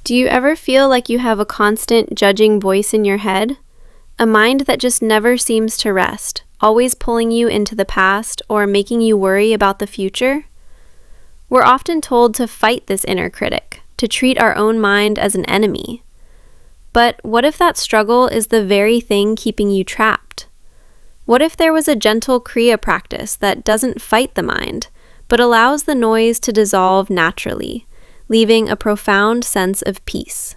Do you ever feel like you have a constant judging voice in your head? A mind that just never seems to rest, always pulling you into the past or making you worry about the future? We're often told to fight this inner critic, to treat our own mind as an enemy. But what if that struggle is the very thing keeping you trapped? What if there was a gentle Kriya practice that doesn't fight the mind, but allows the noise to dissolve naturally, leaving a profound sense of peace?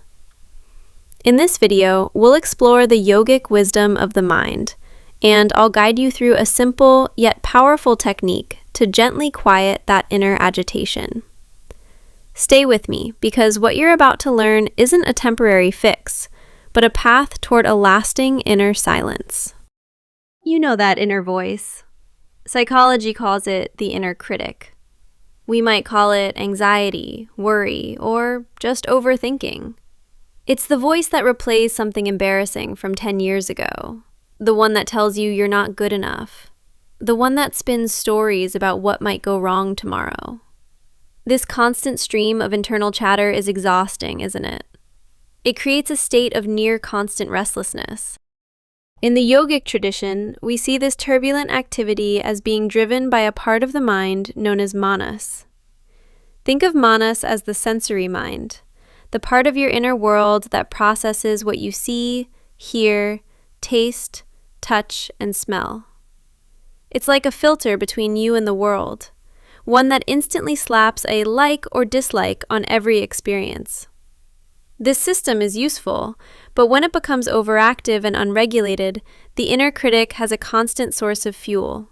In this video, we'll explore the yogic wisdom of the mind, and I'll guide you through a simple yet powerful technique to gently quiet that inner agitation. Stay with me, because what you're about to learn isn't a temporary fix, but a path toward a lasting inner silence. You know that inner voice. Psychology calls it the inner critic. We might call it anxiety, worry, or just overthinking. It's the voice that replays something embarrassing from 10 years ago, the one that tells you you're not good enough, the one that spins stories about what might go wrong tomorrow. This constant stream of internal chatter is exhausting, isn't it? It creates a state of near constant restlessness. In the yogic tradition, we see this turbulent activity as being driven by a part of the mind known as manas. Think of manas as the sensory mind, the part of your inner world that processes what you see, hear, taste, touch, and smell. It's like a filter between you and the world, one that instantly slaps a like or dislike on every experience. This system is useful, but when it becomes overactive and unregulated, the inner critic has a constant source of fuel.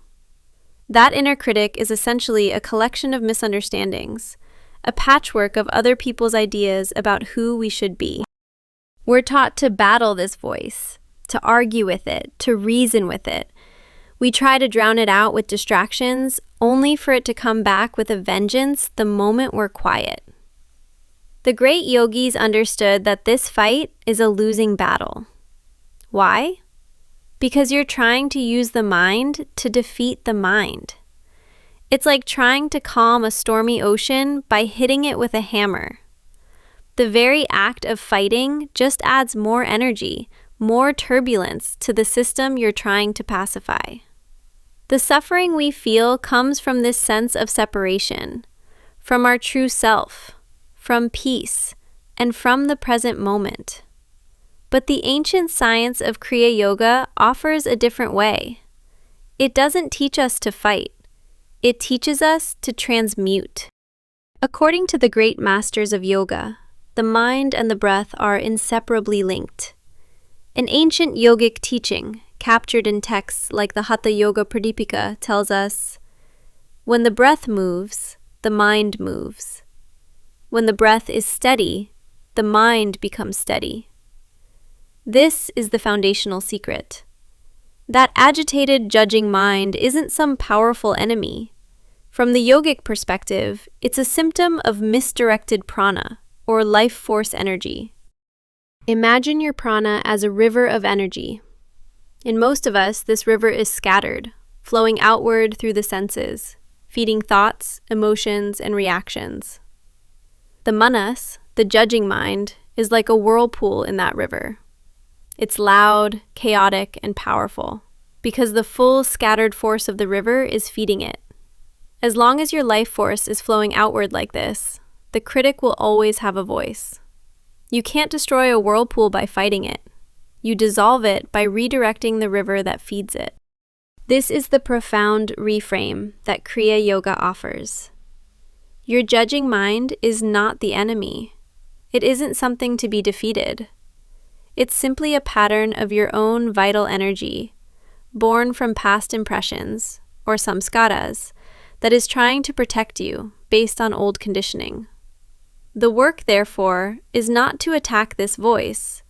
That inner critic is essentially a collection of misunderstandings, a patchwork of other people's ideas about who we should be. We're taught to battle this voice, to argue with it, to reason with it. We try to drown it out with distractions, only for it to come back with a vengeance the moment we're quiet. The great yogis understood that this fight is a losing battle. Why? Because you're trying to use the mind to defeat the mind. It's like trying to calm a stormy ocean by hitting it with a hammer. The very act of fighting just adds more energy, more turbulence to the system you're trying to pacify. The suffering we feel comes from this sense of separation, from our true self, from peace, and from the present moment. But the ancient science of Kriya Yoga offers a different way. It doesn't teach us to fight. It teaches us to transmute. According to the great masters of yoga, the mind and the breath are inseparably linked. An ancient yogic teaching, captured in texts like the Hatha Yoga Pradipika, tells us, when the breath moves, the mind moves. When the breath is steady, the mind becomes steady. This is the foundational secret. That agitated, judging mind isn't some powerful enemy. From the yogic perspective, it's a symptom of misdirected prana, or life force energy. Imagine your prana as a river of energy. In most of us, this river is scattered, flowing outward through the senses, feeding thoughts, emotions, and reactions. The manas, the judging mind, is like a whirlpool in that river. It's loud, chaotic, and powerful, because the full scattered force of the river is feeding it. As long as your life force is flowing outward like this, the critic will always have a voice. You can't destroy a whirlpool by fighting it. You dissolve it by redirecting the river that feeds it. This is the profound reframe that Kriya Yoga offers. Your judging mind is not the enemy. It isn't something to be defeated. It's simply a pattern of your own vital energy, born from past impressions, or samskaras, that is trying to protect you based on old conditioning. The work, therefore, is not to attack this voice,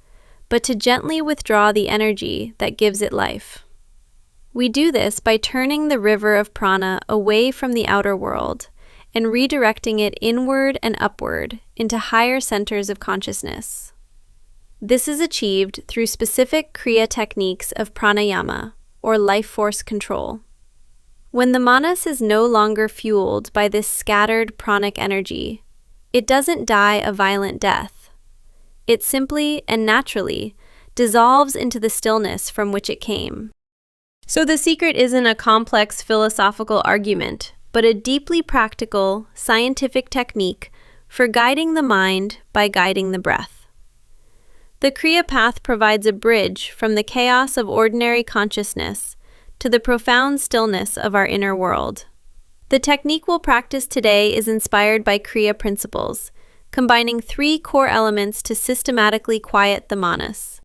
but to gently withdraw the energy that gives it life. We do this by turning the river of prana away from the outer world and redirecting it inward and upward into higher centers of consciousness. This is achieved through specific Kriya techniques of pranayama, or life force control. When the manas is no longer fueled by this scattered pranic energy, it doesn't die a violent death, It simply and naturally dissolves into the stillness from which it came. So the secret isn't a complex philosophical argument, but a deeply practical, scientific technique for guiding the mind by guiding the breath. The Kriya path provides a bridge from the chaos of ordinary consciousness to the profound stillness of our inner world. The technique we'll practice today is inspired by Kriya principles, combining 3 core elements to systematically quiet the manas.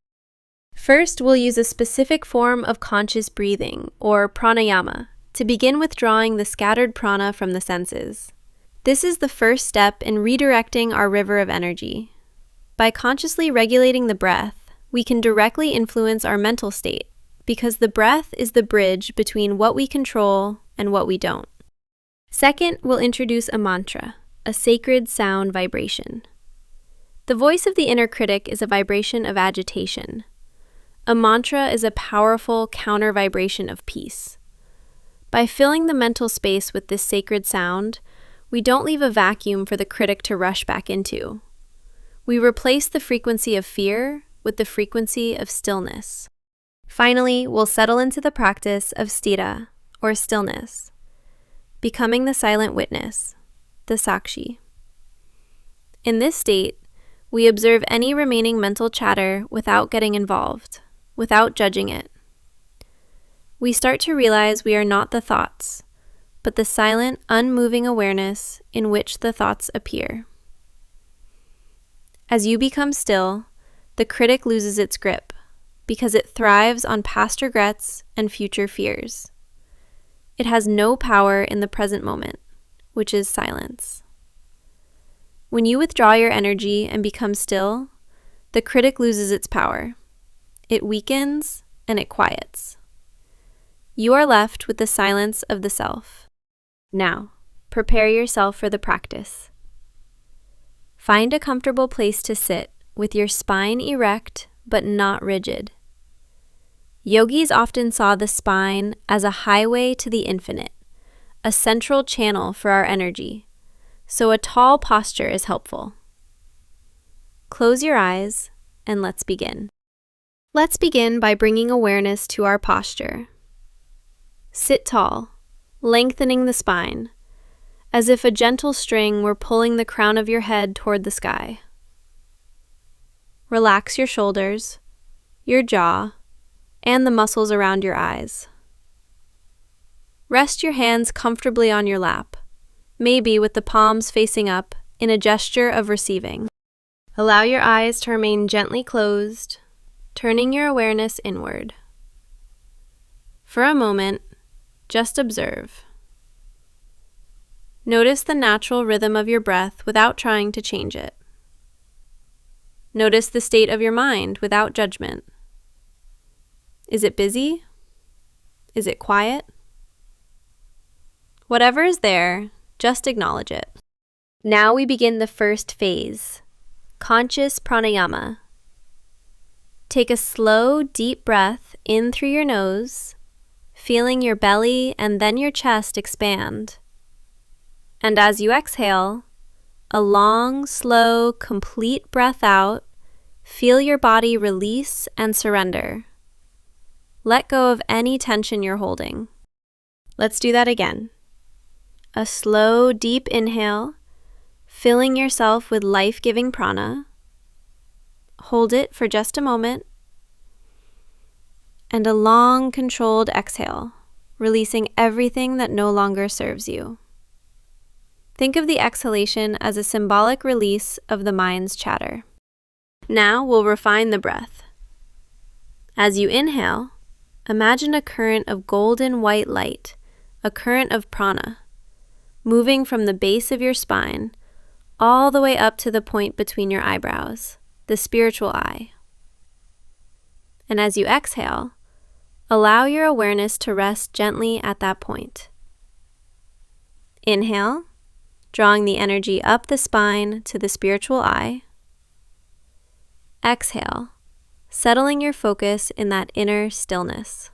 First, we'll use a specific form of conscious breathing, or pranayama, to begin withdrawing the scattered prana from the senses. This is the first step in redirecting our river of energy. By consciously regulating the breath, we can directly influence our mental state, because the breath is the bridge between what we control and what we don't. Second, we'll introduce a mantra, a sacred sound vibration. The voice of the inner critic is a vibration of agitation. A mantra is a powerful counter vibration of peace. By filling the mental space with this sacred sound, we don't leave a vacuum for the critic to rush back into. We replace the frequency of fear with the frequency of stillness. Finally, we'll settle into the practice of sthira, or stillness, becoming the silent witness, the Sakshi. In this state, we observe any remaining mental chatter without getting involved, without judging it. We start to realize we are not the thoughts, but the silent, unmoving awareness in which the thoughts appear. As you become still, the critic loses its grip, because it thrives on past regrets and future fears. It has no power in the present moment, which is silence. When you withdraw your energy and become still, the critic loses its power. It weakens and it quiets. You are left with the silence of the self. Now, prepare yourself for the practice. Find a comfortable place to sit with your spine erect but not rigid. Yogis often saw the spine as a highway to the infinite, a central channel for our energy, so a tall posture is helpful. Close your eyes and let's begin. Let's begin by bringing awareness to our posture. Sit tall, lengthening the spine, as if a gentle string were pulling the crown of your head toward the sky. Relax your shoulders, your jaw, and the muscles around your eyes. Rest your hands comfortably on your lap, maybe with the palms facing up in a gesture of receiving. Allow your eyes to remain gently closed, turning your awareness inward. For a moment, just observe. Notice the natural rhythm of your breath without trying to change it. Notice the state of your mind without judgment. Is it busy? Is it quiet? Whatever is there, just acknowledge it. Now we begin the first phase, conscious pranayama. Take a slow, deep breath in through your nose, feeling your belly and then your chest expand. And as you exhale, a long, slow, complete breath out, feel your body release and surrender. Let go of any tension you're holding. Let's do that again. A slow, deep inhale, filling yourself with life-giving prana. Hold it for just a moment. And a long, controlled exhale, releasing everything that no longer serves you. Think of the exhalation as a symbolic release of the mind's chatter. Now we'll refine the breath. As you inhale, imagine a current of golden white light, a current of prana, moving from the base of your spine all the way up to the point between your eyebrows, the spiritual eye. And as you exhale, allow your awareness to rest gently at that point. Inhale, drawing the energy up the spine to the spiritual eye. Exhale, settling your focus in that inner stillness.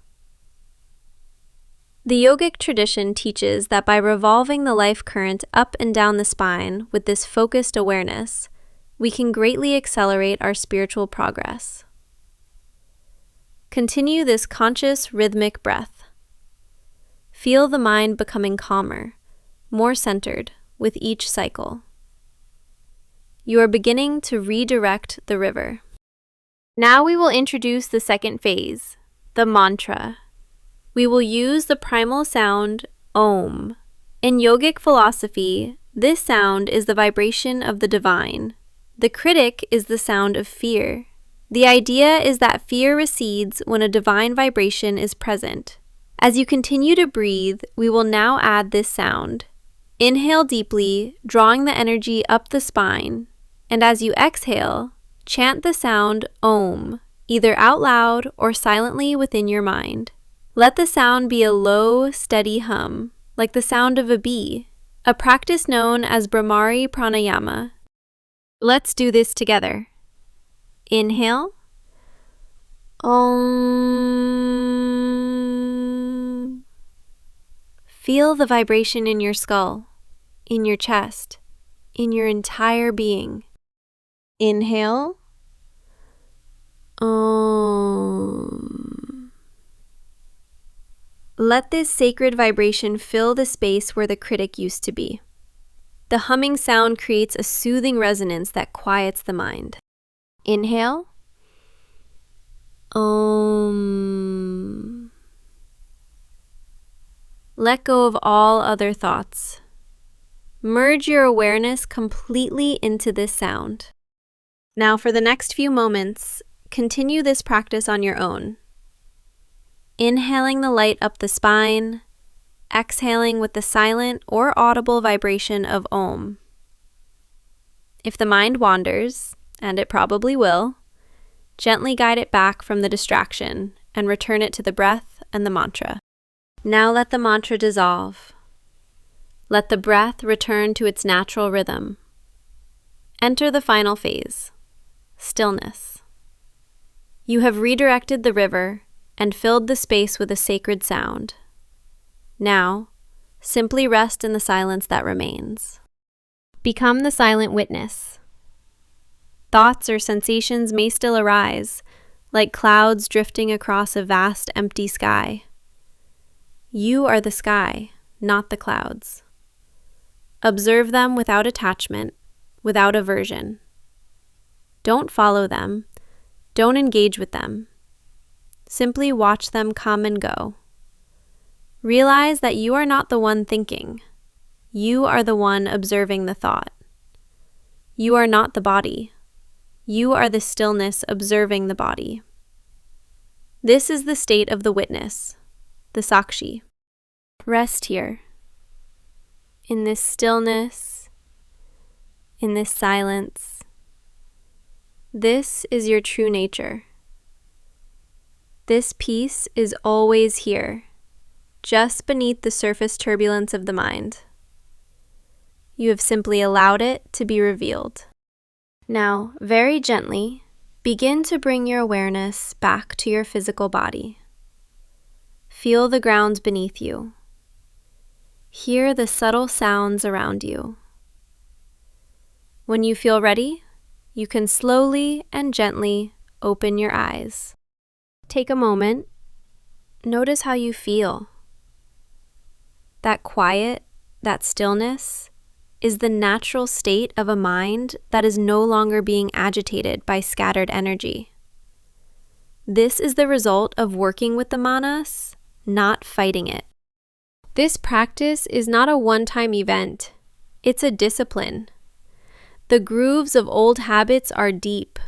The yogic tradition teaches that by revolving the life current up and down the spine with this focused awareness, we can greatly accelerate our spiritual progress. Continue this conscious, rhythmic breath. Feel the mind becoming calmer, more centered with each cycle. You are beginning to redirect the river. Now we will introduce the second phase, the mantra. We will use the primal sound, Om. In yogic philosophy, this sound is the vibration of the divine. The critic is the sound of fear. The idea is that fear recedes when a divine vibration is present. As you continue to breathe, we will now add this sound. Inhale deeply, drawing the energy up the spine, and as you exhale, chant the sound Om, either out loud or silently within your mind. Let the sound be a low, steady hum, like the sound of a bee, a practice known as Brahmari pranayama. Let's do this together. Inhale. Om. Feel the vibration in your skull, in your chest, in your entire being. Inhale. Om. Let this sacred vibration fill the space where the critic used to be. The humming sound creates a soothing resonance that quiets the mind. Inhale. Om. Let go of all other thoughts. Merge your awareness completely into this sound. Now for the next few moments, continue this practice on your own. Inhaling the light up the spine, exhaling with the silent or audible vibration of Om. If the mind wanders, and it probably will, gently guide it back from the distraction and return it to the breath and the mantra. Now let the mantra dissolve. Let the breath return to its natural rhythm. Enter the final phase, stillness. You have redirected the river and filled the space with a sacred sound. Now, simply rest in the silence that remains. Become the silent witness. Thoughts or sensations may still arise, like clouds drifting across a vast empty sky. You are the sky, not the clouds. Observe them without attachment, without aversion. Don't follow them. Don't engage with them. Simply watch them come and go. Realize that you are not the one thinking. You are the one observing the thought. You are not the body. You are the stillness observing the body. This is the state of the witness, the Sakshi. Rest here, in this stillness, in this silence. This is your true nature. This peace is always here, just beneath the surface turbulence of the mind. You have simply allowed it to be revealed. Now, very gently, begin to bring your awareness back to your physical body. Feel the ground beneath you. Hear the subtle sounds around you. When you feel ready, you can slowly and gently open your eyes. Take a moment. Notice how you feel. That quiet, that stillness, is the natural state of a mind that is no longer being agitated by scattered energy. This is the result of working with the manas, not fighting it. This practice is not a one-time event. It's a discipline. The grooves of old habits are deep.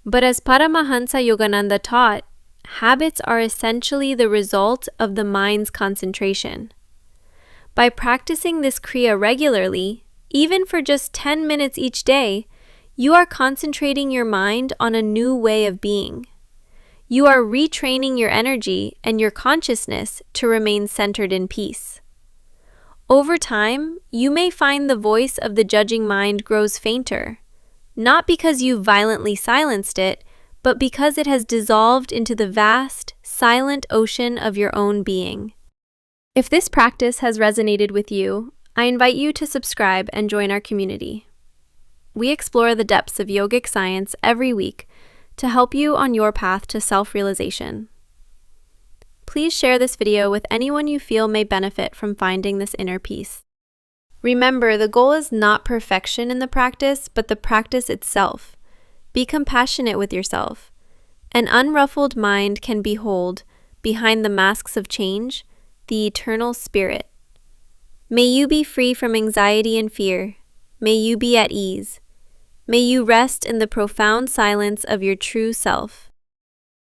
But as Paramahansa Yogananda taught, habits are essentially the result of the mind's concentration. By practicing this Kriya regularly, even for just 10 minutes each day, you are concentrating your mind on a new way of being. You are retraining your energy and your consciousness to remain centered in peace. Over time, you may find the voice of the judging mind grows fainter, not because you violently silenced it, but because it has dissolved into the vast, silent ocean of your own being. If this practice has resonated with you, I invite you to subscribe and join our community. We explore the depths of yogic science every week to help you on your path to self-realization. Please share this video with anyone you feel may benefit from finding this inner peace. Remember, the goal is not perfection in the practice, but the practice itself. Be compassionate with yourself. An unruffled mind can behold, behind the masks of change, the eternal spirit. May you be free from anxiety and fear. May you be at ease. May you rest in the profound silence of your true self.